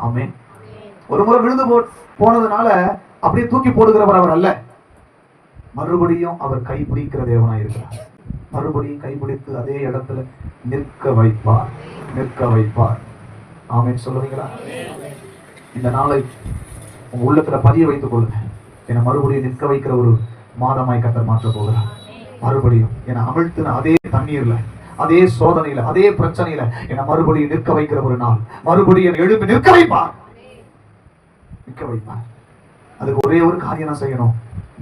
ஆமென். ஒரு முறை விழுந்து போனதுனால அப்படியே தூக்கி போடுகிறவர் அவர் அல்ல. மறுபடியும் அவர் கைப்பிடிக்கிற தேவனாய் இருக்கிறார். மறுபடியும் கைப்பிடித்து அதே இடத்துல நிற்க வைப்பார், நிற்க வைப்பார். ஆமென் சொல்லுவீங்களா? இந்த நாளை உங்க உள்ளத்துல பதிய வைத்துக் கொள்ளுங்க. என்னை மறுபடியும் நிற்க வைக்கிற ஒரு மாதமாய் கர்த்தர் மாற்ற போகிறார். மறுபடியும் என்னை அமிழ்த்தின அதே தண்ணீர்ல, அதே சோதனையில, அதே பிரச்சனையில என்னை மறுபடியும் நிற்க வைக்கிற ஒரு நாள். மறுபடியும் எழுப்பி நிற்க வைப்பார், நிற்க வைப்பார். அதுக்கு ஒரே ஒரு காரியம் நான் செய்யணும்,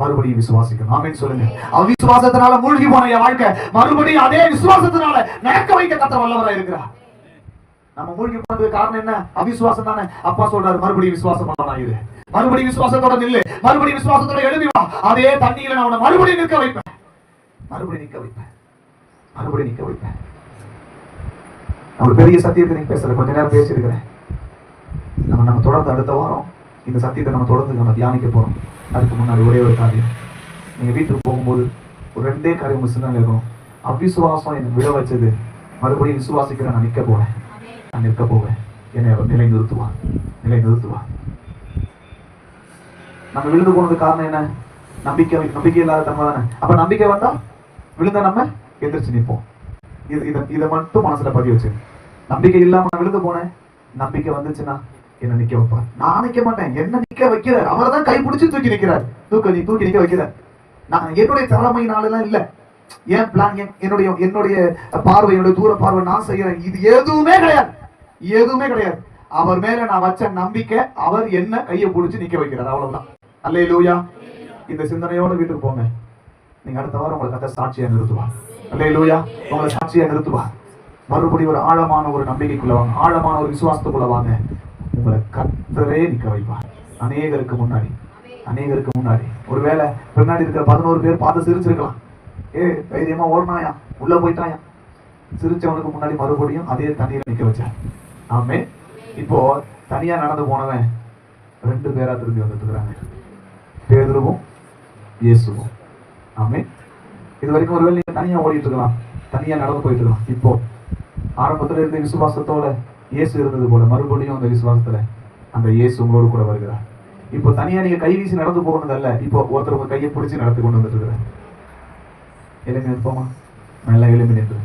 மறுபடியும் விசுவாசிக்கணும். ஆமென் சொல்லுங்க. அவிசுவாசத்தினால மூழ்கி போன என் வாழ்க்கை மறுபடியும் அதே விசுவாசத்தினால நடக்க வைக்க கர்த்தர் வல்லவராய் இருக்கிறார். நம்ம மூழ்கி போனதுக்கு காரணம் என்ன? அவிசுவாசம் தானே. அப்பா சொல்றாரு, மறுபடியும் விசுவாசம் பண்ணாயிரு, மறுபடியும் விசுவாசத்தோட நில்லு, மறுபடியும் விசுவாசத்தோட எழுதி வா. அதே தண்ணியில நான் உன்னை மறுபடியும் நிற்க வைப்பேன், மறுபடியும் நிற்க வைப்பேன், மறுபடியும் நிற்க வைப்பேன். நான் ஒரு பெரிய சத்தியத்தை நீங்க பேசல, கொஞ்ச நேரம் பேசியிருக்கிறேன். நம்ம தொடர்ந்து அடுத்த வாரம் இந்த சத்தியத்தை நம்ம தொடர்ந்து தியானிக்க போறோம். அதுக்கு முன்னாடி ஒரே ஒரு காரியம், நீங்க வீட்டுக்கு போகும்போது ஒரு 2 காரியம் சிந்தனை இருக்கணும். அவிசுவாசம் எனக்கு விழ வச்சது, மறுபடியும் விசுவாசிக்கிற நான் நிற்க போறேன், நான் நிற்க போவேன். என்னை நிலை நிறுத்துவான், நிலை நிறுத்துவான். நம்ம விழுந்து போனதுக்கு காரணம் என்ன? நம்பிக்கை இல்லாத தன்மை தானே. அப்ப நம்பிக்கை வந்தா விழுந்த நம்ம எந்திரிச்சு நிற்போம். இதை மட்டும் மனசுல பதிவு வச்சு, நம்பிக்கை இல்லாம நான் விழுந்து போனேன், நம்பிக்கை வந்துச்சுன்னா என்ன நிக்க வைப்பார். நான் நிக்க மாட்டேன், என்ன நிக்க வைக்கிறார். அவர் தான் கை பிடிச்சு தூக்கி நிற்கிறார், தூக்கி நிக்க வைக்கிறார். நான் என்னுடைய திறமையினால எல்லாம் இல்ல, என் பிளான், என்னுடைய பார்வை, என்னுடைய தூர பார்வை, நான் செய்யறேன், இது எதுவுமே கிடையாது, எதுவுமே கிடையாது. அவர் மேல நான் வச்ச நம்பிக்கை, அவர் என்ன கையை பிடிச்சு நிக்க வைக்கிறார், அவ்வளவுதான். அல்லேலூயா. இந்த சிந்தனையோட வீட்டுக்கு போங்க. நீங்க அடுத்த வாரம் உங்களை கர்த்தர் சாட்சியா நிறுத்துவார். அல்லேலூயா. உங்களை சாட்சியா நிறுத்துவார். மறுபடியும் ஒரு ஆழமான ஒரு நம்பிக்கைக்குள்ள வாங்க, ஆழமான ஒரு விசுவாசத்துக்குள்ள வாங்க. உங்களை கர்த்தரே நிக்க வைப்பார். அநேகருக்கு முன்னாடி ஒருவேளை பின்னாடி இருக்கிற 11 பேர் பார்த்து சிரிச்சிருக்கலாம். தைரியமா ஓடுனாயா, உள்ள போயிட்டாயா. சிரிச்சவனுக்கு முன்னாடி மறுபடியும் அதே தண்ணியில நிக்க வச்சார். ஆமே. இப்போ தனியா நடந்து போனவன் 2 பேரா திரும்பி வந்துட்டு இருக்கிறாங்க, பேதுருவும் இயேசுவும். ஆமே. இது வரைக்கும் ஒருவேளை நீங்க தனியா ஓடிட்டு இருக்கலாம், தனியா நடந்து போயிட்டு இருக்கலாம். இப்போ ஆரம்பத்துல இருந்த விசுவாசத்தோட இயேசு இருந்தது போல மறுபடியும் அந்த விசுவாசத்துல அந்த இயேசு உங்களோடு கூட வருகிறார். இப்போ தனியா நீங்க கை வீசி நடந்து போகணும் அல்ல, இப்போ ஒருத்தர் உங்க கையை பிடிச்சி நடத்தி கொண்டு வந்துட்டு இருக்கிறார். எழுப்பி நிற்போமா? நல்லா எழுப்பி நின்று